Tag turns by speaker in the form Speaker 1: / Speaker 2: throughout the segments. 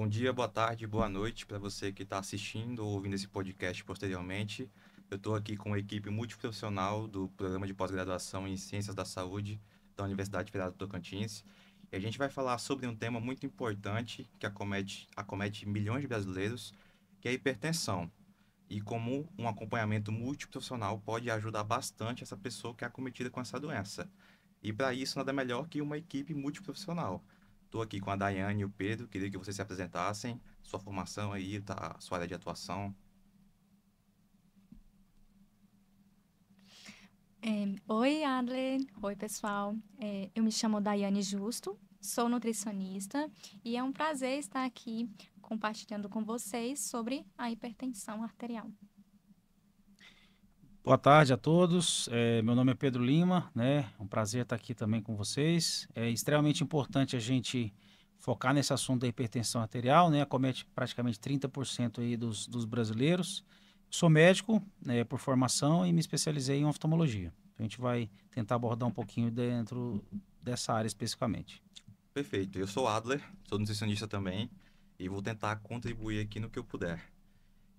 Speaker 1: Bom dia, boa tarde, boa noite para você que está assistindo ou ouvindo esse podcast posteriormente. Eu estou aqui com a equipe multiprofissional do Programa de Pós-Graduação em Ciências da Saúde da Universidade Federal do Tocantins. E a gente vai falar sobre um tema muito importante que acomete milhões de brasileiros, que é a hipertensão. E como um acompanhamento multiprofissional pode ajudar bastante essa pessoa que é acometida com essa doença. E para isso, nada melhor que uma equipe multiprofissional. Estou aqui com a Daiane e o Pedro, queria que vocês se apresentassem, sua formação aí, tá, sua área de atuação.
Speaker 2: Oi, Adler. Oi, pessoal. Eu me chamo Daiane Justo, sou nutricionista e é um prazer estar aqui compartilhando com vocês sobre a hipertensão arterial.
Speaker 3: Boa tarde a todos. Meu nome é Pedro Lima, né? É um prazer estar aqui também com vocês. É extremamente importante a gente focar nesse assunto da hipertensão arterial, né? Acomete praticamente 30% aí dos brasileiros. Sou médico, né, por formação e me especializei em oftalmologia. A gente vai tentar abordar um pouquinho dentro dessa área especificamente.
Speaker 1: Perfeito, eu sou Adler, sou nutricionista também, e vou tentar contribuir aqui no que eu puder.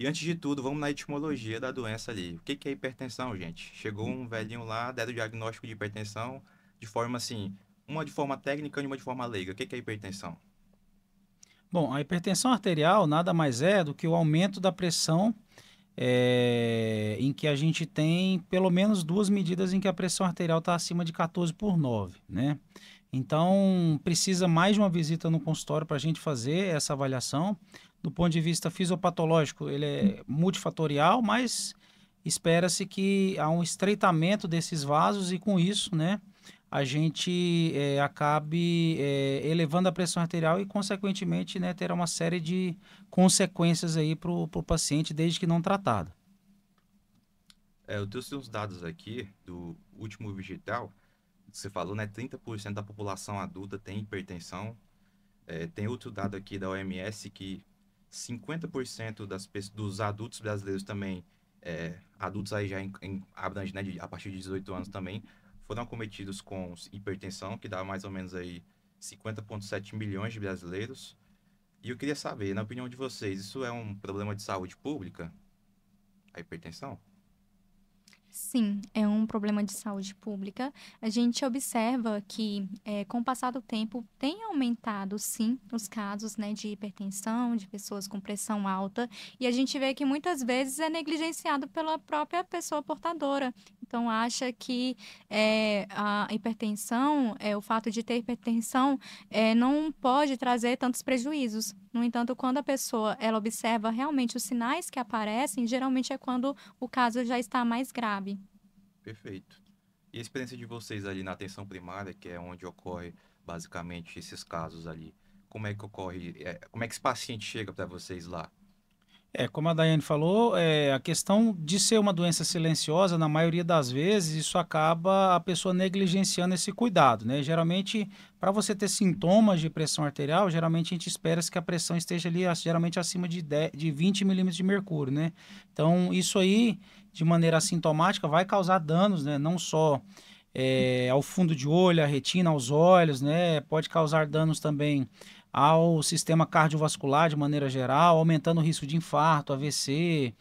Speaker 1: E antes de tudo, vamos na etimologia da doença ali. O que que é hipertensão, gente? Chegou um velhinho lá, deram o diagnóstico de hipertensão de forma assim, uma de forma técnica e uma de forma leiga. O que que é hipertensão?
Speaker 3: Bom, a hipertensão arterial nada mais é do que o aumento da pressão em que a gente tem pelo menos duas medidas em que a pressão arterial está acima de 14/9, né? Então, precisa mais de uma visita no consultório para a gente fazer essa avaliação. Do ponto de vista fisiopatológico, ele é multifatorial, mas espera-se que há um estreitamento desses vasos e com isso, né, a gente acabe elevando a pressão arterial e, consequentemente, né, terá uma série de consequências aí para o paciente, desde que não tratado.
Speaker 1: Eu trouxe uns dados aqui do último Vigital. Você falou, né? 30% da população adulta tem hipertensão. Tem outro dado aqui da OMS que 50% dos adultos brasileiros também, adultos aí já abrange, né, a partir de 18 anos também, foram acometidos com hipertensão, que dá mais ou menos aí 50,7 milhões de brasileiros. E eu queria saber, na opinião de vocês, isso é um problema de saúde pública, a hipertensão?
Speaker 2: Sim, é um problema de saúde pública. A gente observa que, com o passar do tempo, tem aumentado, sim, os casos, né, de hipertensão, de pessoas com pressão alta, e a gente vê que muitas vezes é negligenciado pela própria pessoa portadora. Então, acha que a hipertensão, o fato de ter hipertensão, não pode trazer tantos prejuízos. No entanto, quando a pessoa ela observa realmente os sinais que aparecem, geralmente é quando o caso já está mais grave.
Speaker 1: Perfeito. E a experiência de vocês ali na atenção primária, que é onde ocorre basicamente esses casos ali, como é que ocorre, como é que esse paciente chega para vocês lá?
Speaker 3: Como a Daiane falou, a questão de ser uma doença silenciosa, na maioria das vezes, isso acaba a pessoa negligenciando esse cuidado, né? Geralmente, para você ter sintomas de pressão arterial, geralmente a gente espera que a pressão esteja ali, geralmente acima de 20 milímetros de mercúrio, né? Então, isso aí, de maneira assintomática, vai causar danos, né? Não só ao fundo de olho, à retina, aos olhos, né? Pode causar danos também ao sistema cardiovascular de maneira geral, aumentando o risco de infarto, AVC,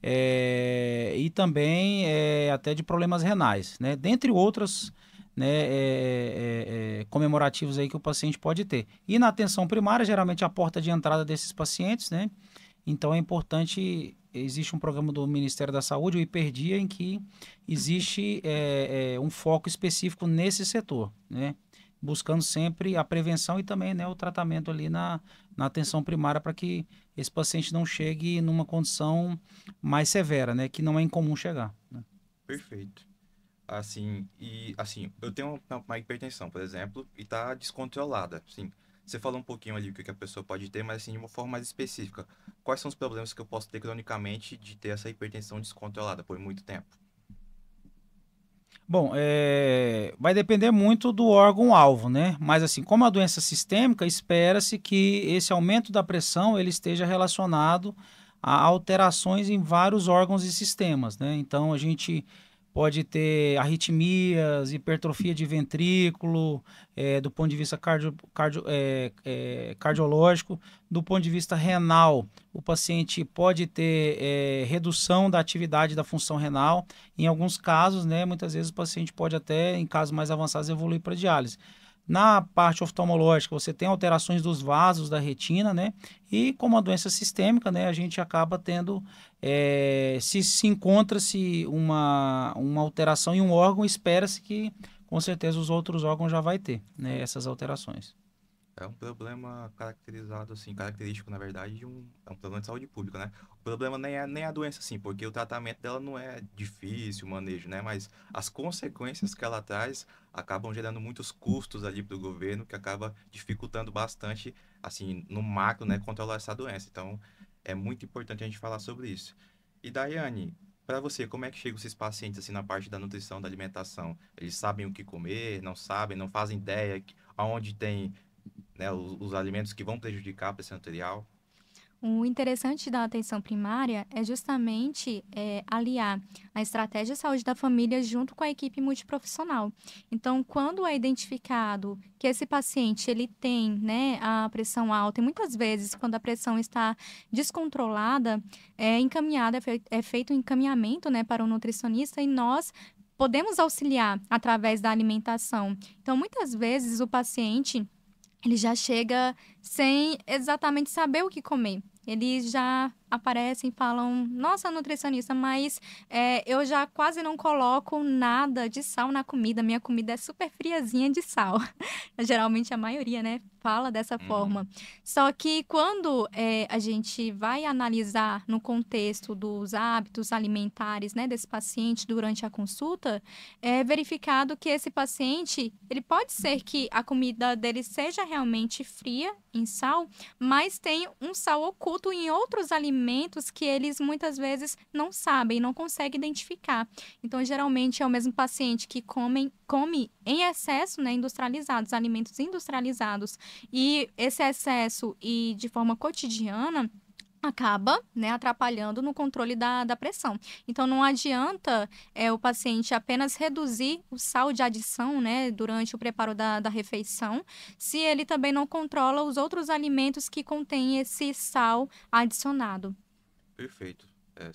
Speaker 3: e também até de problemas renais, né? Dentre outros, né, comemorativos aí que o paciente pode ter. E na atenção primária, geralmente a porta de entrada desses pacientes, né? Então é importante, existe um programa do Ministério da Saúde, o Hiperdia, em que existe um foco específico nesse setor, né? Buscando sempre a prevenção e também, né, o tratamento ali na atenção primária para que esse paciente não chegue numa condição mais severa, né, que não é incomum chegar, né?
Speaker 1: Perfeito. Assim, eu tenho uma hipertensão, por exemplo, e tá descontrolada. Assim, você falou um pouquinho ali o que que a pessoa pode ter, mas assim, de uma forma mais específica. Quais são os problemas que eu posso ter cronicamente de ter essa hipertensão descontrolada por muito tempo?
Speaker 3: Bom, vai depender muito do órgão-alvo, né? Mas assim, como é uma doença sistêmica, espera-se que esse aumento da pressão ele esteja relacionado a alterações em vários órgãos e sistemas, né? Então a gente pode ter arritmias, hipertrofia de ventrículo, do ponto de vista cardiológico. Do ponto de vista renal, o paciente pode ter redução da atividade da função renal. Em alguns casos, né, muitas vezes o paciente pode até, em casos mais avançados, evoluir para diálise. Na parte oftalmológica, você tem alterações dos vasos da retina, né? E como a doença sistêmica, né, a gente acaba tendo, se encontra-se uma alteração em um órgão, espera-se que, com certeza, os outros órgãos já vai ter, né, essas alterações.
Speaker 1: É um problema caracterizado, assim, característico, na verdade, é um problema de saúde pública, né? O problema nem é a doença, assim, porque o tratamento dela não é difícil, o manejo, né? Mas as consequências que ela traz acabam gerando muitos custos ali para o governo, que acaba dificultando bastante, assim, no macro, né, controlar essa doença. Então, é muito importante a gente falar sobre isso. E, Daiane, para você, como é que chegam esses pacientes, assim, na parte da nutrição, da alimentação? Eles sabem o que comer, não sabem, não fazem ideia aonde tem, né, os alimentos que vão prejudicar a pressão arterial?
Speaker 2: O interessante da atenção primária é justamente aliar a estratégia de saúde da família junto com a equipe multiprofissional. Então, quando é identificado que esse paciente ele tem, né, a pressão alta, e muitas vezes, quando a pressão está descontrolada, é feito um encaminhamento, né, para o nutricionista, e nós podemos auxiliar através da alimentação. Então, muitas vezes, o paciente ele já chega sem exatamente saber o que comer. Eles já aparecem e falam, nossa, nutricionista, mas eu já quase não coloco nada de sal na comida. Minha comida é super friazinha de sal. Geralmente a maioria, né, fala dessa forma. Só que quando a gente vai analisar no contexto dos hábitos alimentares, né, desse paciente durante a consulta, é verificado que esse paciente, ele pode ser que a comida dele seja realmente fria em sal, mas tem um sal oculto em outros alimentos que eles muitas vezes não sabem, não conseguem identificar. Então, geralmente é o mesmo paciente que come em excesso, né, industrializados, alimentos industrializados, e esse excesso e de forma cotidiana acaba, né, atrapalhando no controle da pressão. Então, não adianta o paciente apenas reduzir o sal de adição, né, durante o preparo da refeição, se ele também não controla os outros alimentos que contêm esse sal adicionado.
Speaker 1: Perfeito.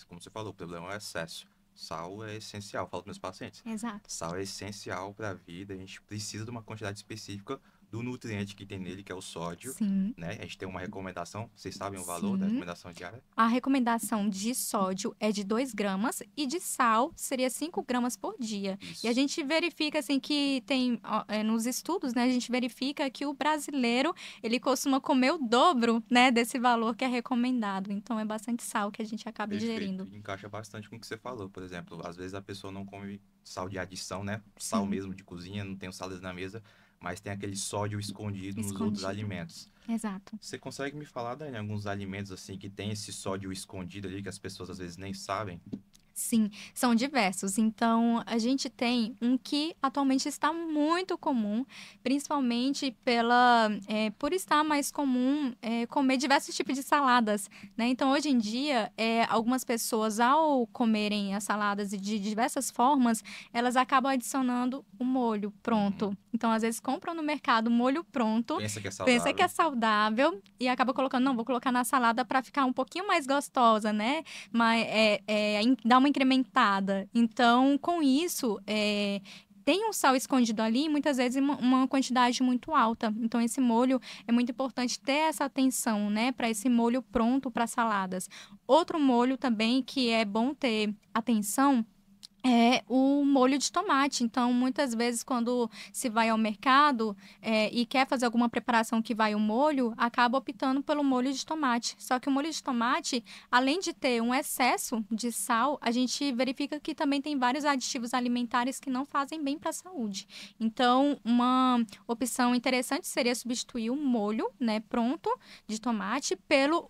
Speaker 1: Como você falou, o problema é o excesso. Sal é essencial, eu falo para meus pacientes.
Speaker 2: Exato.
Speaker 1: Sal é essencial para a vida, a gente precisa de uma quantidade específica do nutriente que tem nele, que é o sódio,
Speaker 2: Sim.
Speaker 1: né? A gente tem uma recomendação, vocês sabem o valor da
Speaker 2: Sim.
Speaker 1: recomendação diária?
Speaker 2: A recomendação de sódio é de 2 gramas e de sal seria 5 gramas por dia.
Speaker 1: Isso.
Speaker 2: E a gente verifica, assim, que tem, nos estudos, né, a gente verifica que o brasileiro, ele costuma comer o dobro, né, desse valor que é recomendado. Então, é bastante sal que a gente acaba ingerindo.
Speaker 1: Perfeito. Encaixa bastante com o que você falou, por exemplo. Às vezes a pessoa não come sal de adição, né? Sal
Speaker 2: Sim.
Speaker 1: mesmo de cozinha, não tem o sal na mesa, mas tem aquele sódio escondido nos outros
Speaker 2: Escondido.
Speaker 1: alimentos.
Speaker 2: Exato.
Speaker 1: Você consegue me falar, Dani, alguns alimentos assim que tem esse sódio escondido ali que as pessoas às vezes nem sabem?
Speaker 2: Sim, são diversos. Então, a gente tem um que atualmente está muito comum, principalmente por estar mais comum comer diversos tipos de saladas, né? Então, hoje em dia, algumas pessoas, ao comerem as saladas de diversas formas, elas acabam adicionando o molho pronto. Então, às vezes, compram no mercado molho pronto,
Speaker 1: Pensa que é saudável.
Speaker 2: pensa que é saudável e acaba colocando, não, vou colocar na salada para ficar um pouquinho mais gostosa, né? Mas dá uma incrementada. Então, com isso, tem um sal escondido ali, muitas vezes uma quantidade muito alta. Então, esse molho é muito importante ter essa atenção, né, para esse molho pronto para saladas. Outro molho também que é bom ter atenção é o molho de tomate. Então, muitas vezes, quando se vai ao mercado e quer fazer alguma preparação que vai o molho, acaba optando pelo molho de tomate. Só que o molho de tomate, além de ter um excesso de sal, a gente verifica que também tem vários aditivos alimentares que não fazem bem para a saúde. Então, uma opção interessante seria substituir o molho, né, pronto de tomate pelo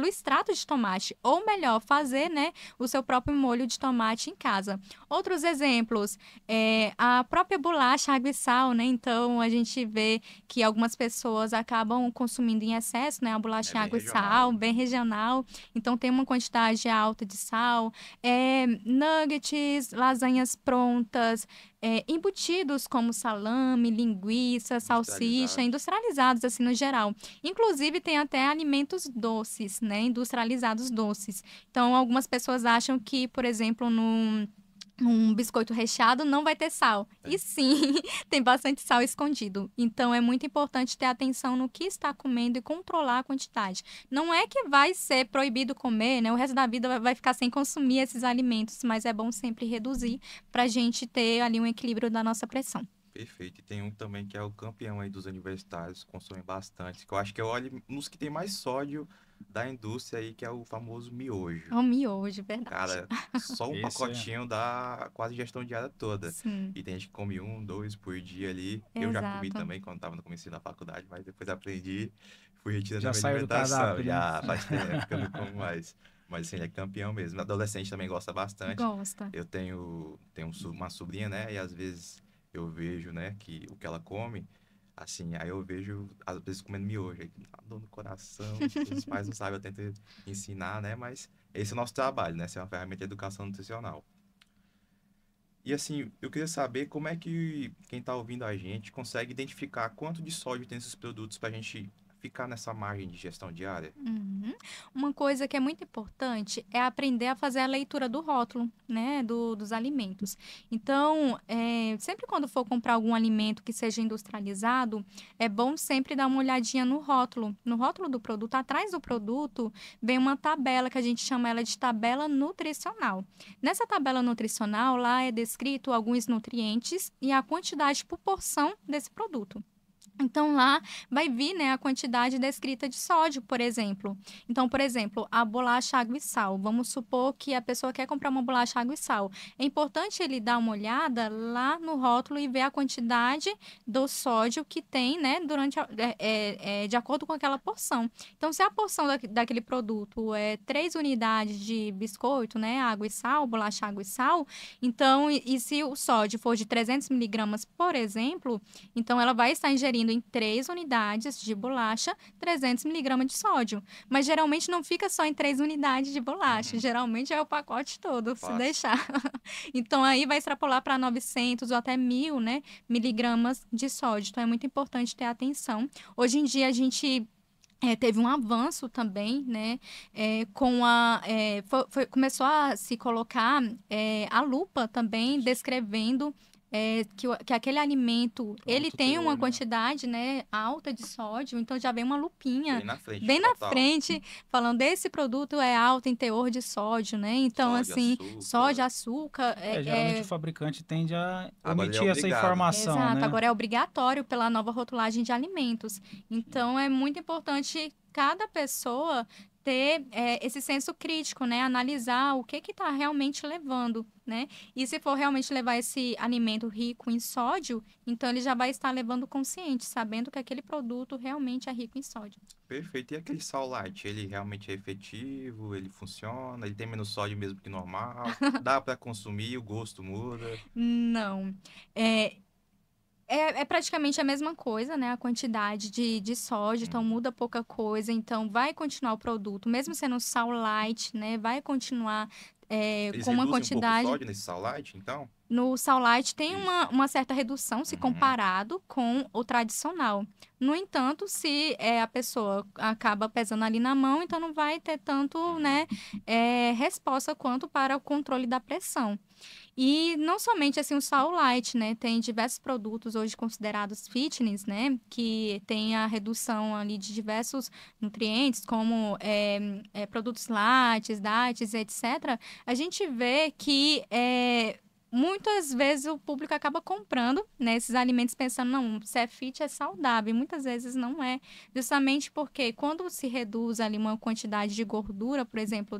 Speaker 2: extrato de tomate. Ou melhor, fazer, né, o seu próprio molho de tomate em casa. Outros exemplos, a própria bolacha, água e sal, né? Então, a gente vê que algumas pessoas acabam consumindo em excesso, né? A bolacha em água e sal, bem regional. Então, tem uma quantidade alta de sal. Nuggets, lasanhas prontas, embutidos como salame, linguiça, salsicha, industrializados assim no geral. Inclusive tem até alimentos doces, né, industrializados doces. Então algumas pessoas acham que, por exemplo, num biscoito recheado não vai ter sal. E sim, tem bastante sal escondido. Então, é muito importante ter atenção no que está comendo e controlar a quantidade. Não é que vai ser proibido comer, né? O resto da vida vai ficar sem consumir esses alimentos, mas é bom sempre reduzir para a gente ter ali um equilíbrio da nossa pressão.
Speaker 1: Perfeito. E tem um também que é o campeão aí dos universitários, consomem bastante, que eu acho que é nos que tem mais sódio da indústria aí, que é o famoso miojo.
Speaker 2: O miojo, verdade.
Speaker 1: Cara, só um pacotinho dá quase gestão diária toda.
Speaker 2: Sim.
Speaker 1: E tem gente que come 1, 2 por dia ali.
Speaker 2: Exato.
Speaker 1: Eu já comi também quando tava no começo da faculdade, mas depois aprendi, fui retirando
Speaker 3: Já
Speaker 1: a minha
Speaker 3: saiu do
Speaker 1: alimentação.
Speaker 3: cardápio, né?
Speaker 1: Já faz tempo que eu não como mais. Mas assim, ele é campeão mesmo. Adolescente também gosta bastante.
Speaker 2: Gosta.
Speaker 1: Eu tenho uma sobrinha, né? E às vezes eu vejo, né, que o que ela come, assim, aí eu vejo, às vezes, comendo miojo, aí dá dor no coração, os pais não sabem, eu tento ensinar, né, mas esse é o nosso trabalho, né, essa é uma ferramenta de educação nutricional. E assim, eu queria saber como é que quem está ouvindo a gente consegue identificar quanto de sódio tem esses produtos para a gente ficar nessa margem de gestão diária.
Speaker 2: Uhum. Uma coisa que é muito importante é aprender a fazer a leitura do rótulo, né, dos alimentos. Então, sempre quando for comprar algum alimento que seja industrializado, é bom sempre dar uma olhadinha no rótulo. No rótulo do produto, atrás do produto, vem uma tabela que a gente chama ela de tabela nutricional. Nessa tabela nutricional, lá é descrito alguns nutrientes e a quantidade por porção desse produto. Então, lá vai vir, né, a quantidade descrita de sódio, por exemplo. Então, por exemplo, a bolacha água e sal. Vamos supor que a pessoa quer comprar uma bolacha água e sal. É importante ele dar uma olhada lá no rótulo e ver a quantidade do sódio que tem, né, de acordo com aquela porção. Então, se a porção daquele produto é 3 unidades de biscoito, né, água e sal, bolacha água e sal, então, e se o sódio for de 300 miligramas, por exemplo, então ela vai estar ingerindo em 3 unidades de bolacha, 300 miligramas de sódio. Mas geralmente não fica só em 3 unidades de bolacha. Geralmente é o pacote todo, se deixar. Então, aí vai extrapolar para 900 ou até 1.000, né, miligramas de sódio. Então, é muito importante ter atenção. Hoje em dia, a gente teve um avanço também, né, começou a se colocar a lupa também descrevendo que aquele alimento, ele tem uma quantidade, né, alta de sódio, então já vem uma lupinha bem na frente, falando desse produto é alto em teor de sódio, né? Então, sódio, açúcar.
Speaker 3: Geralmente o fabricante tende a omitir essa informação,
Speaker 2: Exato,
Speaker 3: né?
Speaker 2: agora é obrigatório pela nova rotulagem de alimentos. Então, é muito importante cada pessoa ter esse senso crítico, né? Analisar o que está realmente levando, né? E se for realmente levar esse alimento rico em sódio, então ele já vai estar levando consciente, sabendo que aquele produto realmente é rico em sódio.
Speaker 1: Perfeito. E aquele sal light, ele realmente é efetivo? Ele funciona? Ele tem menos sódio mesmo que normal? Dá para consumir? O gosto muda?
Speaker 2: Não. É praticamente a mesma coisa, né? A quantidade de sódio, então muda pouca coisa. Então, vai continuar o produto, mesmo sendo sal light, né? Vai continuar com uma quantidade...
Speaker 1: um pouco sódio nesse sal light, então?
Speaker 2: No sal light tem uma certa redução se comparado com o tradicional. No entanto, se a pessoa acaba pesando ali na mão, então não vai ter tanto, né, resposta quanto para o controle da pressão. E não somente assim o sal light, né? Tem diversos produtos hoje considerados fitness, né? Que tem a redução ali de diversos nutrientes, como produtos lácteos, DATs, etc. A gente vê que muitas vezes o público acaba comprando, né, esses alimentos pensando, não, se é fit é saudável, e muitas vezes não é, justamente porque quando se reduz ali uma quantidade de gordura, por exemplo,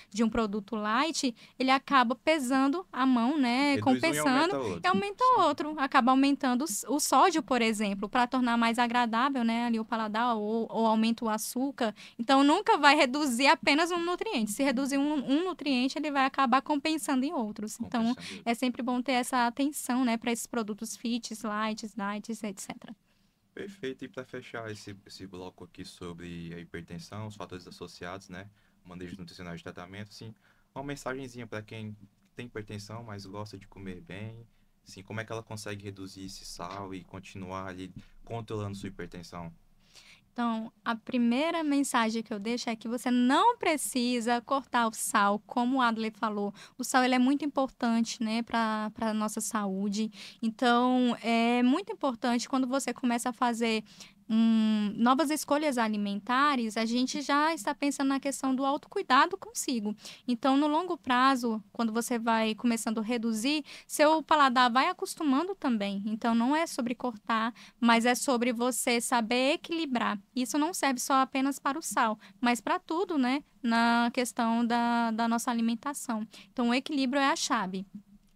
Speaker 2: de um produto light, ele acaba pesando a mão, né,
Speaker 1: Reduz um e
Speaker 2: compensando,
Speaker 1: aumenta
Speaker 2: e
Speaker 1: outro.
Speaker 2: aumenta outro, acaba aumentando o sódio, por exemplo, para tornar mais agradável, né, ali o paladar, ou aumenta o açúcar, então nunca vai reduzir apenas um nutriente, se reduzir um nutriente, ele vai acabar compensando em outros, então
Speaker 1: Compensando.
Speaker 2: é sempre bom ter essa atenção, né, para esses produtos fits, lights, diets, etc.
Speaker 1: Perfeito. E para fechar esse bloco aqui sobre a hipertensão, os fatores associados, né? Manejo nutricional de tratamento, assim, uma mensagenzinha para quem tem hipertensão, mas gosta de comer bem, assim, como é que ela consegue reduzir esse sal e continuar ali controlando sua hipertensão?
Speaker 2: Então, a primeira mensagem que eu deixo é que você não precisa cortar o sal, como o Adler falou. O sal ele é muito importante, né, para a nossa saúde. Então, é muito importante quando você começa a fazer novas escolhas alimentares, a gente já está pensando na questão do autocuidado consigo. Então, no longo prazo, quando você vai começando a reduzir, seu paladar vai acostumando também. Então, não é sobre cortar, mas é sobre você saber equilibrar. Isso não serve só apenas para o sal, mas para tudo, né? Na questão da nossa alimentação. Então, o equilíbrio é a chave.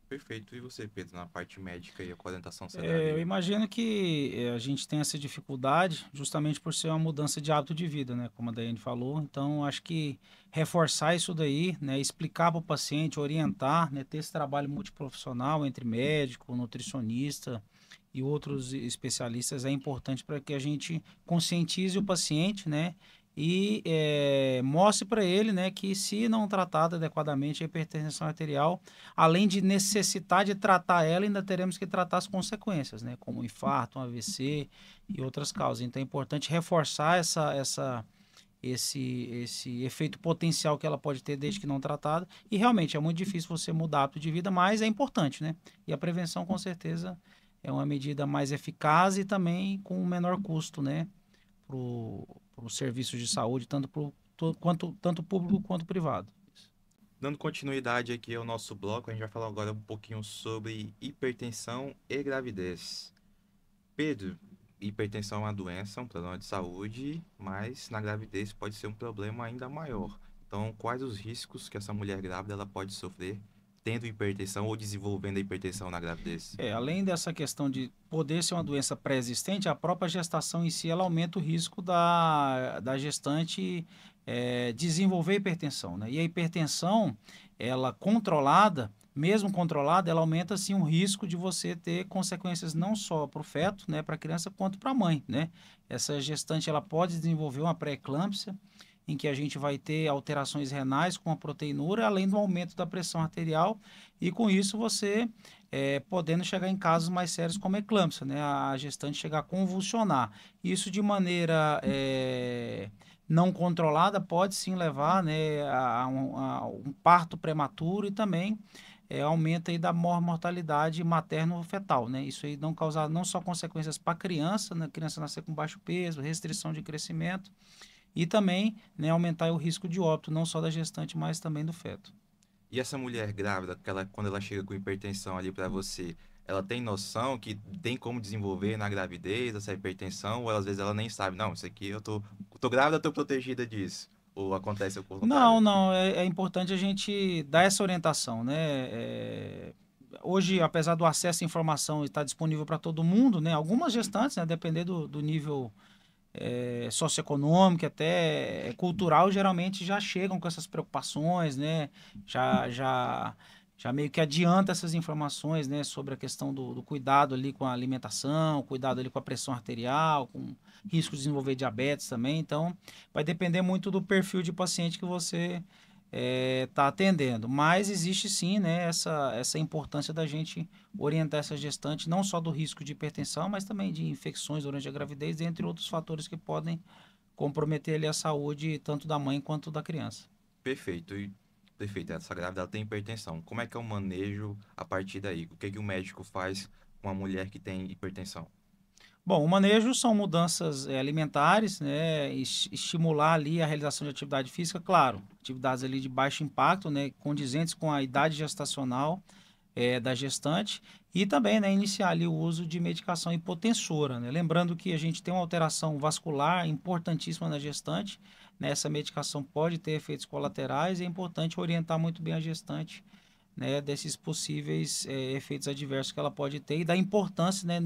Speaker 1: Perfeito. E você, Pedro, na parte médica e a orientação você
Speaker 3: Eu
Speaker 1: daria?
Speaker 3: imagino que a gente tem essa dificuldade justamente por ser uma mudança de hábito de vida, né? Como a Daiane falou. Então, acho que reforçar isso daí, né? Explicar para o paciente, orientar, né? Ter esse trabalho multiprofissional entre médico, nutricionista e outros especialistas é importante para que a gente conscientize o paciente, né? E mostre para ele, né, que se não tratado adequadamente a hipertensão arterial, além de necessitar de tratar ela, ainda teremos que tratar as consequências, né, como infarto, um AVC e outras causas. Então é importante reforçar esse efeito potencial que ela pode ter desde que não tratada. E realmente é muito difícil você mudar hábito de vida, mas é importante, né? E a prevenção, com certeza, é uma medida mais eficaz e também com menor custo, né, para os serviços de saúde, tanto público quanto privado.
Speaker 1: Dando continuidade aqui ao nosso bloco, a gente vai falar agora um pouquinho sobre hipertensão e gravidez. Pedro, hipertensão é uma doença, um problema de saúde, mas na gravidez pode ser um problema ainda maior. Então, quais os riscos que essa mulher grávida ela pode sofrer tendo hipertensão ou desenvolvendo a hipertensão na gravidez?
Speaker 3: Além dessa questão de poder ser uma doença pré-existente, a própria gestação em si ela aumenta o risco da gestante desenvolver hipertensão, né? E a hipertensão, ela controlada, mesmo controlada, ela aumenta sim o risco de você ter consequências não só para o feto, né, para a criança, quanto para a mãe, né? Essa gestante ela pode desenvolver uma pré-eclâmpsia, em que a gente vai ter alterações renais com a proteinúria, além do aumento da pressão arterial, e com isso você podendo chegar em casos mais sérios como eclâmpsia, né? A gestante chegar a convulsionar. Isso de maneira não controlada pode sim levar, né, a um parto prematuro e também aumento aí da mortalidade materno-fetal, né? Isso aí não causar não só consequências para a criança, né? A criança nascer com baixo peso, restrição de crescimento, e também, né, aumentar o risco de óbito, não só da gestante, mas também do feto.
Speaker 1: E essa mulher grávida, quando ela chega com hipertensão ali para você, ela tem noção que tem como desenvolver na gravidez essa hipertensão, ou às vezes ela nem sabe, não, isso aqui tô grávida, tô protegida disso. Ou acontece o
Speaker 3: Não,
Speaker 1: contrário.
Speaker 3: não, é importante a gente dar essa orientação, né? Hoje, apesar do acesso à informação estar disponível para todo mundo, né? Algumas gestantes, né, depender do nível socioeconômico, até cultural, geralmente já chegam com essas preocupações, né? Já meio que adianta essas informações, né? Sobre a questão do cuidado ali com a alimentação, cuidado ali com a pressão arterial, com risco de desenvolver diabetes também. Então, vai depender muito do perfil de paciente que você está atendendo. Mas existe sim, né? Essa importância da gente orientar essa gestante, não só do risco de hipertensão, mas também de infecções durante a gravidez, entre outros fatores que podem comprometer ali a saúde tanto da mãe quanto da criança.
Speaker 1: Perfeito. Perfeito. Essa grávida ela tem hipertensão. Como é que é o manejo a partir daí? O que que o médico faz com uma mulher que tem hipertensão?
Speaker 3: Bom, o manejo são mudanças alimentares, né? Estimular ali a realização de atividade física, claro, atividades ali de baixo impacto, né? Condizentes com a idade gestacional, da gestante e também, né, iniciar ali o uso de medicação hipotensora, né? Lembrando que a gente tem uma alteração vascular importantíssima na gestante, né? Essa medicação pode ter efeitos colaterais e é importante orientar muito bem a gestante, né, desses possíveis efeitos adversos que ela pode ter e da importância, né,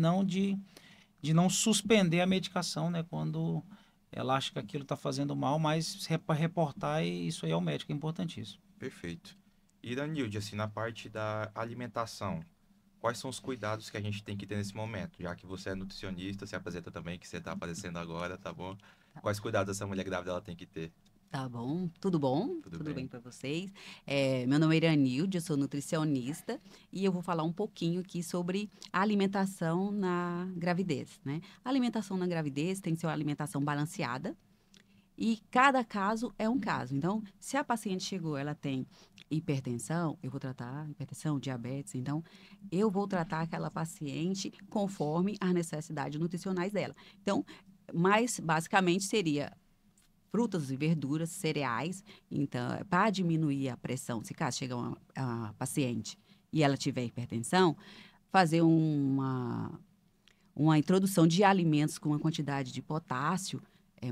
Speaker 3: de não suspender a medicação, né, quando ela acha que aquilo está fazendo mal, mas reportar e isso aí ao médico é importantíssimo.
Speaker 1: Perfeito. E Danilde, assim, na parte da alimentação, quais são os cuidados que a gente tem que ter nesse momento? Já que você é nutricionista, se apresenta também, que você está aparecendo agora, tá bom? Quais cuidados essa mulher grávida ela tem que ter?
Speaker 4: Tá bom, tudo bom?
Speaker 1: Tudo
Speaker 4: Tudo
Speaker 1: bem?
Speaker 4: bem para vocês? Meu nome é Iranilde, eu sou nutricionista e eu vou falar um pouquinho aqui sobre a alimentação na gravidez, né? A alimentação na gravidez tem que ser uma alimentação balanceada e cada caso é um caso. Então, se a paciente chegou, ela tem hipertensão, eu vou tratar hipertensão, diabetes, então eu vou tratar aquela paciente conforme as necessidades nutricionais dela. Então, mais basicamente seria frutas e verduras, cereais. Então, para diminuir a pressão, se caso chega uma paciente e ela tiver hipertensão, fazer uma introdução de alimentos com uma quantidade de potássio,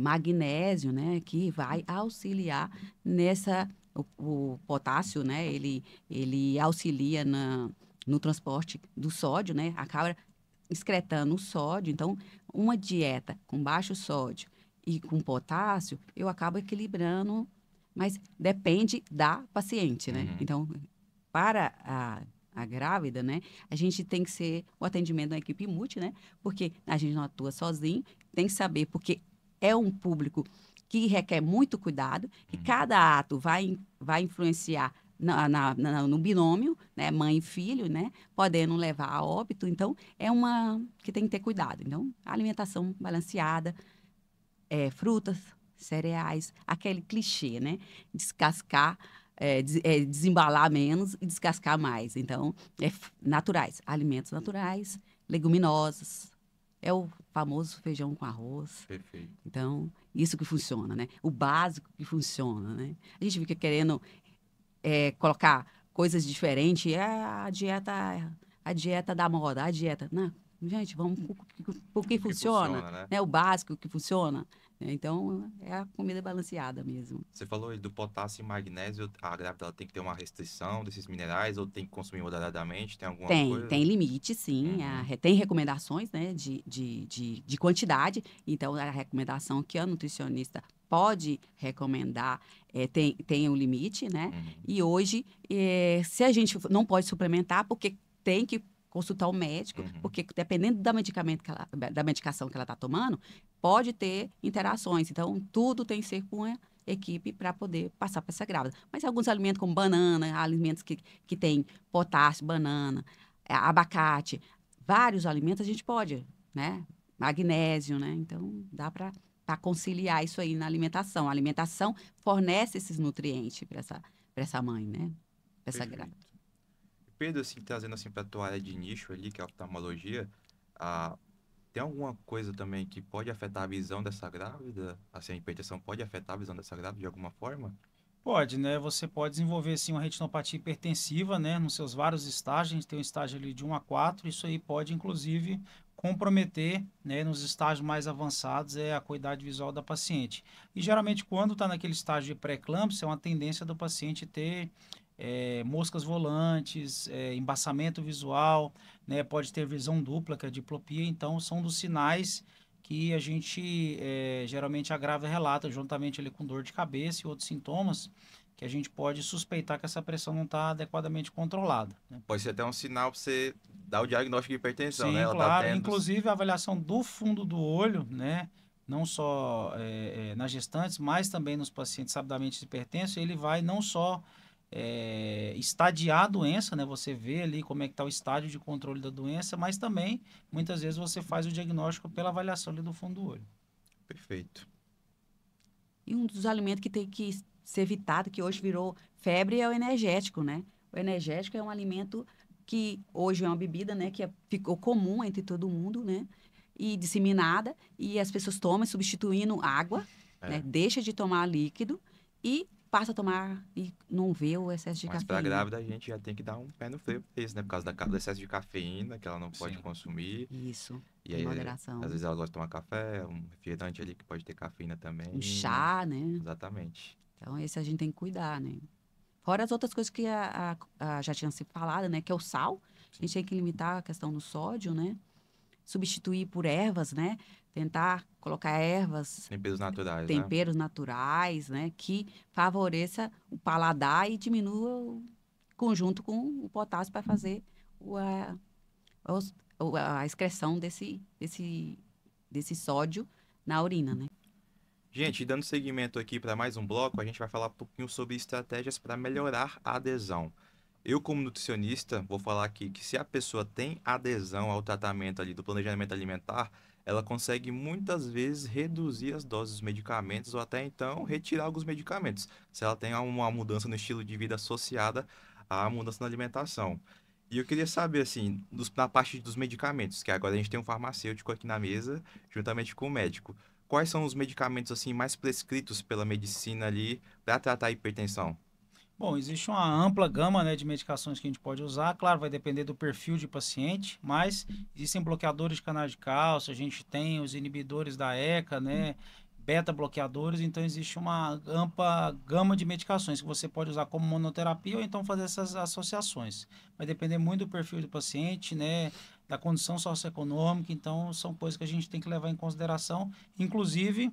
Speaker 4: magnésio, né, que vai auxiliar nessa... O potássio, né, ele auxilia no transporte do sódio, né, acaba excretando o sódio. Então, uma dieta com baixo sódio e com potássio, eu acabo equilibrando, mas depende da paciente, né?
Speaker 1: Uhum.
Speaker 4: Então, para a grávida, né, a gente tem que ser o atendimento da equipe multi, né? Porque a gente não atua sozinho, tem que saber, porque é um público que requer muito cuidado, e cada ato vai influenciar no binômio, né, mãe e filho, né, podendo levar a óbito. Então, é uma que tem que ter cuidado. Então, alimentação balanceada, frutas, cereais, aquele clichê, né? Descascar, desembalar menos e descascar mais. Então, naturais, alimentos naturais, leguminosas. É o famoso feijão com arroz.
Speaker 1: Perfeito.
Speaker 4: Então, isso que funciona, né? O básico que funciona, né? A gente fica querendo colocar coisas diferentes. A dieta da moda, a dieta... Não, gente, vamos por que funciona, né? O básico que funciona. Então, é a comida balanceada mesmo.
Speaker 1: Você falou aí do potássio e magnésio, a grávida ela tem que ter uma restrição desses minerais ou tem que consumir moderadamente? Tem alguma coisa?
Speaker 4: Tem limite, sim. Tem recomendações, né, de quantidade. Então, a recomendação que a nutricionista pode recomendar tem um limite, né? E hoje, se a gente não pode suplementar, porque tem que consultar o médico, porque dependendo da medicação que ela está tomando, pode ter interações. Então, tudo tem que ser com a equipe para poder passar para essa grávida. Mas alguns alimentos como banana, alimentos que têm potássio, banana, abacate, vários alimentos a gente pode, né? Magnésio, né? Então, dá para conciliar isso aí na alimentação. A alimentação fornece esses nutrientes para essa mãe, né? Para essa grávida.
Speaker 1: Pedro, assim, trazendo assim para a tua área de nicho ali, que é a oftalmologia, tem alguma coisa também que pode afetar a visão dessa grávida? Assim, a hipertensão pode afetar a visão dessa grávida de alguma forma?
Speaker 3: Pode, né? Você pode desenvolver, sim, uma retinopatia hipertensiva, né? Nos seus vários estágios, a gente tem um estágio ali de 1 a 4, isso aí pode, inclusive, comprometer, né? Nos estágios mais avançados, a acuidade visual da paciente. E, geralmente, quando está naquele estágio de pré-eclâmpsia, é uma tendência do paciente ter moscas volantes, embaçamento visual, né? Pode ter visão dupla, que é a diplopia. Então, são dos sinais que a gente, geralmente, a grávida relata, juntamente ali com dor de cabeça e outros sintomas, que a gente pode suspeitar que essa pressão não está adequadamente controlada, né?
Speaker 1: Pode ser até um sinal para você dar o diagnóstico de hipertensão,
Speaker 3: Sim,
Speaker 1: né? Ela
Speaker 3: claro.
Speaker 1: tá tendo...
Speaker 3: Inclusive, a avaliação do fundo do olho, né? Não só nas gestantes, mas também nos pacientes sabidamente hipertensos, ele vai não só estadiar a doença, né? Você vê ali como é que está o estágio de controle da doença, mas também, muitas vezes, você faz o diagnóstico pela avaliação ali do fundo do olho.
Speaker 1: Perfeito.
Speaker 4: E um dos alimentos que tem que ser evitado, que hoje virou febre, é o energético, né? O energético é um alimento que hoje é uma bebida, né? Que ficou comum entre todo mundo, né? E disseminada, e as pessoas tomam substituindo água, né? Deixa de tomar líquido e passa a tomar e não vê o excesso de
Speaker 1: Mas pra
Speaker 4: cafeína.
Speaker 1: grávida a gente já tem que dar um pé no freio pra isso, né? Por causa do excesso de cafeína que ela não pode
Speaker 3: Sim.
Speaker 1: consumir.
Speaker 4: Isso,
Speaker 1: E
Speaker 4: em
Speaker 1: aí,
Speaker 4: moderação.
Speaker 1: às vezes ela gosta de tomar café, um refrigerante ali que pode ter cafeína também.
Speaker 4: Um chá, né?
Speaker 1: Exatamente.
Speaker 4: Então, esse a gente tem que cuidar, né? Fora as outras coisas que já tinha se falado, né? Que é o sal. A gente tem que limitar a questão do sódio, né? Substituir por ervas, né? Tentar colocar ervas,
Speaker 1: Temperos naturais, né?
Speaker 4: temperos naturais, né? Que favoreça o paladar e diminua o conjunto com o potássio para fazer a excreção desse sódio na urina, né?
Speaker 1: Gente, dando seguimento aqui para mais um bloco, a gente vai falar um pouquinho sobre estratégias para melhorar a adesão. Eu, como nutricionista, vou falar aqui que se a pessoa tem adesão ao tratamento ali do planejamento alimentar, ela consegue muitas vezes reduzir as doses dos medicamentos ou até então retirar alguns medicamentos, se ela tem uma mudança no estilo de vida associada à mudança na alimentação. E eu queria saber, assim, na parte dos medicamentos, que agora a gente tem um farmacêutico aqui na mesa, juntamente com o médico. Quais são os medicamentos, assim, mais prescritos pela medicina ali para tratar a hipertensão?
Speaker 3: Bom, existe uma ampla gama, né, de medicações que a gente pode usar. Claro, vai depender do perfil de paciente, mas existem bloqueadores de canais de cálcio, a gente tem os inibidores da ECA, né, beta-bloqueadores, então existe uma ampla gama de medicações que você pode usar como monoterapia ou então fazer essas associações. Vai depender muito do perfil do paciente, né, da condição socioeconômica, então são coisas que a gente tem que levar em consideração, inclusive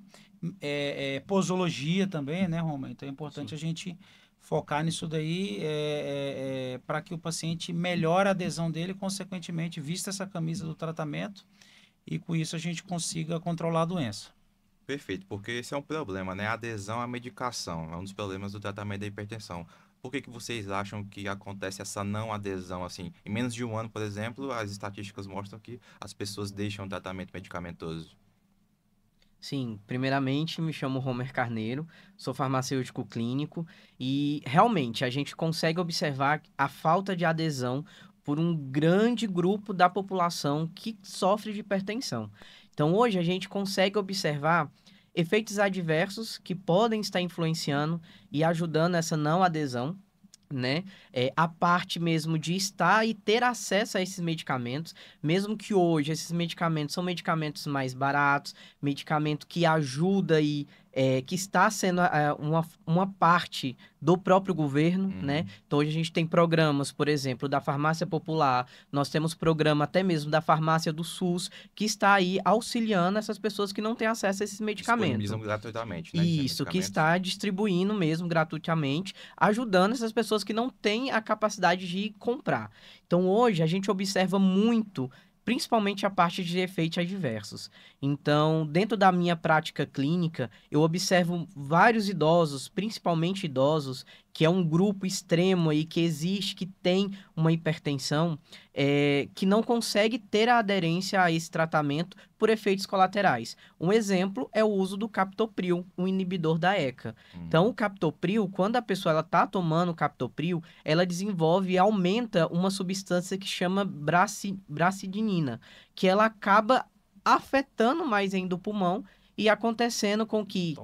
Speaker 3: posologia também, né, Roma? Então é importante a gente focar nisso daí para que o paciente melhore a adesão dele, consequentemente, vista essa camisa do tratamento e com isso a gente consiga controlar a doença.
Speaker 1: Perfeito, porque esse é um problema, né? A adesão à medicação é um dos problemas do tratamento da hipertensão. Por que que vocês acham que acontece essa não adesão, assim? Em menos de um ano, por exemplo, as estatísticas mostram que as pessoas deixam o tratamento medicamentoso.
Speaker 5: Sim, primeiramente me chamo Homer Carneiro, sou farmacêutico clínico e realmente a gente consegue observar a falta de adesão por um grande grupo da população que sofre de hipertensão. Então hoje a gente consegue observar efeitos adversos que podem estar influenciando e ajudando essa não adesão, né? A parte mesmo de estar e ter acesso a esses medicamentos, mesmo que hoje esses medicamentos são medicamentos mais baratos, medicamento que ajuda e que está sendo uma parte do próprio governo, né? Então hoje a gente tem programas, por exemplo, da farmácia popular, nós temos programa até mesmo da farmácia do SUS, que está aí auxiliando essas pessoas que não têm acesso a esses medicamentos.
Speaker 1: Disponibilizam gratuitamente, né?
Speaker 5: Isso, que está distribuindo mesmo gratuitamente, ajudando essas pessoas que não têm a capacidade de comprar. Então, hoje, a gente observa muito, principalmente a parte de efeitos adversos. Então, dentro da minha prática clínica, eu observo vários idosos, principalmente idosos, que é um grupo extremo aí que existe, que tem uma hipertensão, que não consegue ter a aderência a esse tratamento por efeitos colaterais. Um exemplo é o uso do captopril, um inibidor da ECA. Então, o captopril, quando a pessoa está tomando o captopril, ela desenvolve e aumenta uma substância que chama bracidinina, que ela acaba afetando mais ainda o pulmão e acontecendo com que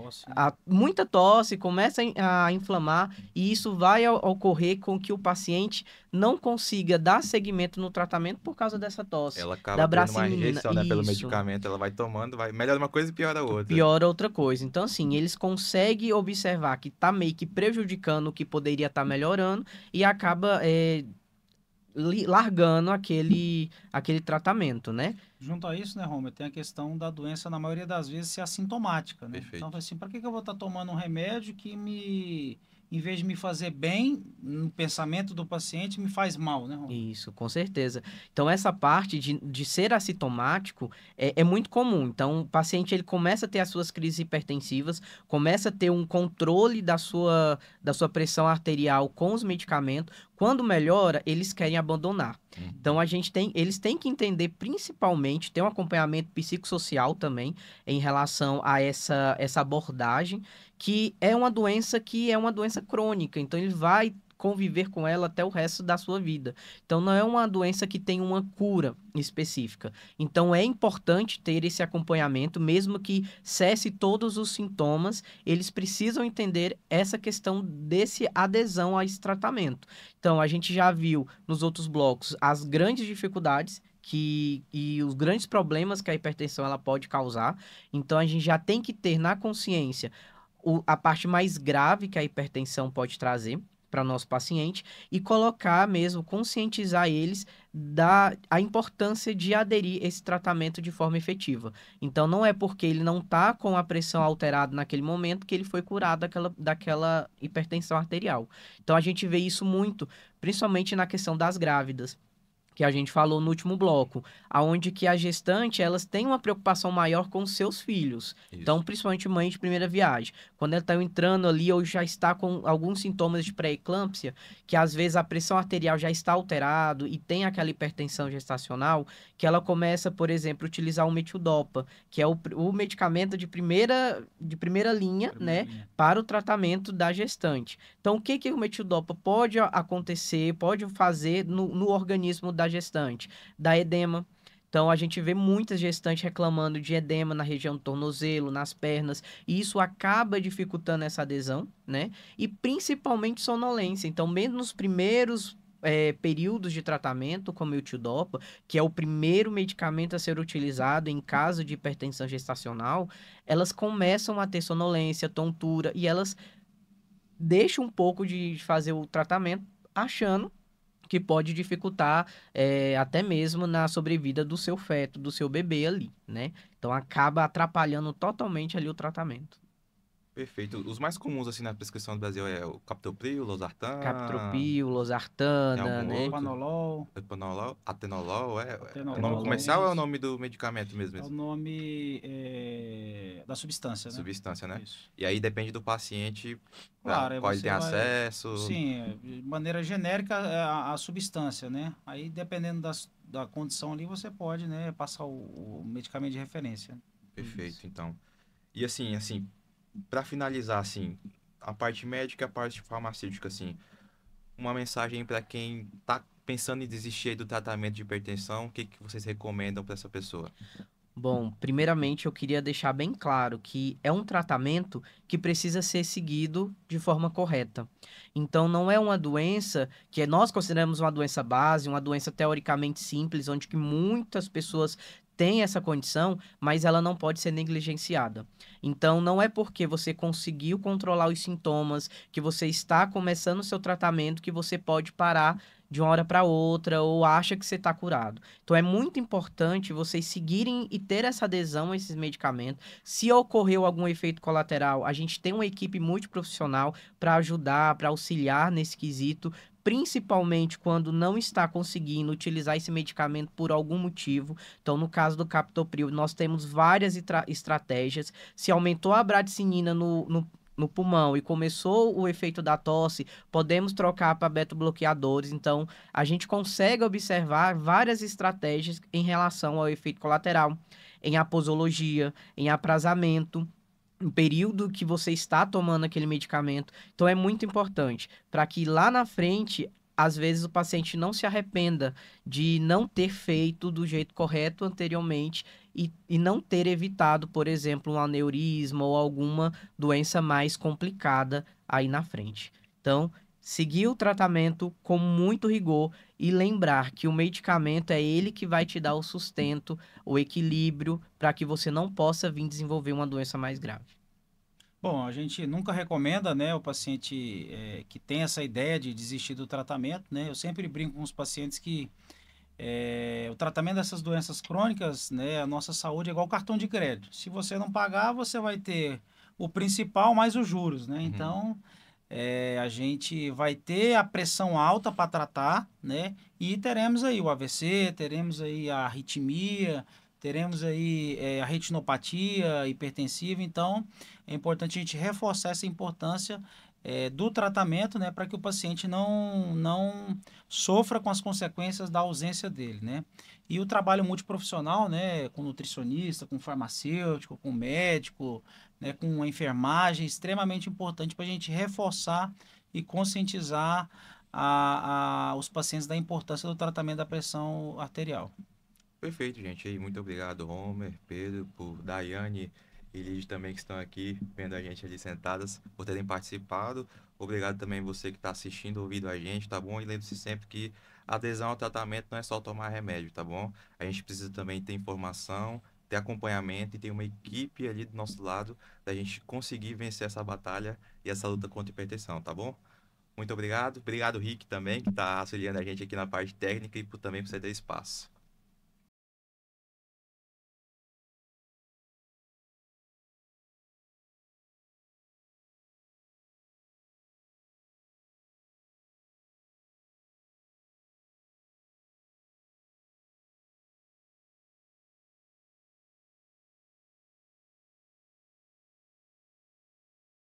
Speaker 5: muita tosse começa a inflamar e isso vai ocorrer com que o paciente não consiga dar seguimento no tratamento por causa dessa tosse.
Speaker 1: Ela acaba
Speaker 5: da
Speaker 1: tendo uma
Speaker 5: bracinina.
Speaker 1: rejeição, né, pelo medicamento, ela vai tomando, melhora uma coisa e piora a outra.
Speaker 5: Piora outra coisa. Então, assim, eles conseguem observar que está meio que prejudicando o que poderia estar melhorando e acaba largando aquele tratamento, né?
Speaker 3: Junto a isso, né, Romer, tem a questão da doença, na maioria das vezes, ser assintomática, né?
Speaker 1: Perfeito.
Speaker 3: Então, assim, para que eu vou estar tomando um remédio que em vez de me fazer bem, no pensamento do paciente, me faz mal, né, Romer?
Speaker 5: Isso, com certeza. Então, essa parte de ser assintomático é muito comum. Então, o paciente ele começa a ter as suas crises hipertensivas, começa a ter um controle da sua pressão arterial com os medicamentos. Quando melhora, eles querem abandonar. Então, eles têm que entender, principalmente, ter um acompanhamento psicossocial também em relação a essa abordagem, que é uma doença crônica. Então, ele vai conviver com ela até o resto da sua vida. Então, não é uma doença que tem uma cura específica. Então, é importante ter esse acompanhamento, mesmo que cesse todos os sintomas, eles precisam entender essa questão desse adesão a esse tratamento. Então, a gente já viu nos outros blocos as grandes dificuldades e os grandes problemas que a hipertensão ela pode causar. Então, a gente já tem que ter na consciência a parte mais grave que a hipertensão pode trazer para nosso paciente e colocar mesmo, conscientizar eles a importância de aderir a esse tratamento de forma efetiva. Então, não é porque ele não está com a pressão alterada naquele momento que ele foi curado daquela hipertensão arterial. Então, a gente vê isso muito, principalmente na questão das grávidas, que a gente falou no último bloco, aonde que a gestante, elas têm uma preocupação maior com os seus filhos.
Speaker 1: Isso.
Speaker 5: Então, principalmente mãe de primeira viagem. Quando ela está entrando ali ou já está com alguns sintomas de pré-eclâmpsia, que às vezes a pressão arterial já está alterada e tem aquela hipertensão gestacional, que ela começa, por exemplo, a utilizar o metildopa, que é o medicamento de primeira linha, né, para o tratamento da gestante. Então, o que o metildopa pode acontecer, pode fazer no organismo da gestante? Da edema. Então, a gente vê muitas gestantes reclamando de edema na região do tornozelo, nas pernas, e isso acaba dificultando essa adesão, né? E principalmente sonolência. Então, mesmo nos primeiros períodos de tratamento, como o metildopa, que é o primeiro medicamento a ser utilizado em caso de hipertensão gestacional, elas começam a ter sonolência, tontura, e elas deixam um pouco de fazer o tratamento achando que pode dificultar até mesmo na sobrevida do seu feto, do seu bebê ali, né? Então, acaba atrapalhando totalmente ali o tratamento.
Speaker 1: Perfeito. Os mais comuns, assim, na prescrição do Brasil é o captopril, losartan...
Speaker 5: Captropil,
Speaker 1: Tem
Speaker 5: losartana,
Speaker 1: algum
Speaker 5: né?
Speaker 1: outro?
Speaker 3: Panolol,
Speaker 1: Epanolol, atenolol, o
Speaker 3: Atenolol,
Speaker 1: nome comercial ou é o
Speaker 3: isso.
Speaker 1: nome do medicamento mesmo?
Speaker 3: É o nome da substância, né?
Speaker 1: Substância, né?
Speaker 3: Isso.
Speaker 1: E aí depende do paciente
Speaker 3: Claro, aí
Speaker 1: qual ele
Speaker 3: você
Speaker 1: tem
Speaker 3: vai-
Speaker 1: acesso.
Speaker 3: Sim, de maneira genérica é a substância, né? Aí dependendo da condição ali, você pode, né, passar o medicamento de referência.
Speaker 1: Perfeito, então. E assim, para finalizar, assim, a parte médica e a parte farmacêutica, assim, uma mensagem para quem tá pensando em desistir aí do tratamento de hipertensão, o que vocês recomendam para essa pessoa?
Speaker 5: Bom, primeiramente eu queria deixar bem claro que é um tratamento que precisa ser seguido de forma correta. Então, não é uma doença que nós consideramos uma doença base, uma doença teoricamente simples, onde que muitas pessoas têm essa condição, mas ela não pode ser negligenciada. Então, não é porque você conseguiu controlar os sintomas, que você está começando o seu tratamento, que você pode parar de uma hora para outra ou acha que você está curado. Então, é muito importante vocês seguirem e ter essa adesão a esses medicamentos. Se ocorreu algum efeito colateral, a gente tem uma equipe multiprofissional para ajudar, para auxiliar nesse quesito, principalmente quando não está conseguindo utilizar esse medicamento por algum motivo. Então, no caso do captopril, nós temos várias estratégias. Se aumentou a bradicinina no pulmão e começou o efeito da tosse, podemos trocar para beta-bloqueadores. Então, a gente consegue observar várias estratégias em relação ao efeito colateral, em aposologia, em aprazamento, no período que você está tomando aquele medicamento. Então, é muito importante para que lá na frente, às vezes, o paciente não se arrependa de não ter feito do jeito correto anteriormente e não ter evitado, por exemplo, um aneurisma ou alguma doença mais complicada aí na frente. Então, seguir o tratamento com muito rigor e lembrar que o medicamento é ele que vai te dar o sustento, o equilíbrio, para que você não possa vir desenvolver uma doença mais grave.
Speaker 3: Bom, a gente nunca recomenda, né, o paciente que tem essa ideia de desistir do tratamento, né? Eu sempre brinco com os pacientes que o tratamento dessas doenças crônicas, né, a nossa saúde é igual cartão de crédito. Se você não pagar, você vai ter o principal mais os juros, né? Então, a gente vai ter a pressão alta para tratar, né? E teremos aí o AVC, teremos aí a arritmia, teremos aí a retinopatia hipertensiva. Então, é importante a gente reforçar essa importância do tratamento, né, para que o paciente não sofra com as consequências da ausência dele, né? E o trabalho multiprofissional, né, com nutricionista, com farmacêutico, com médico, né, com a enfermagem, é extremamente importante para a gente reforçar e conscientizar os pacientes da importância do tratamento da pressão arterial.
Speaker 1: Perfeito, gente. E muito obrigado, Homer, Pedro, por Daiane e Lidy também que estão aqui vendo a gente ali sentadas, por terem participado. Obrigado também você que está assistindo, ouvindo a gente, tá bom? E lembre-se sempre que adesão ao tratamento não é só tomar remédio, tá bom? A gente precisa também ter informação, ter acompanhamento e ter uma equipe ali do nosso lado da gente conseguir vencer essa batalha e essa luta contra a hipertensão, tá bom? Muito obrigado. Obrigado, Rick, também, que está auxiliando a gente aqui na parte técnica e também por você ter espaço.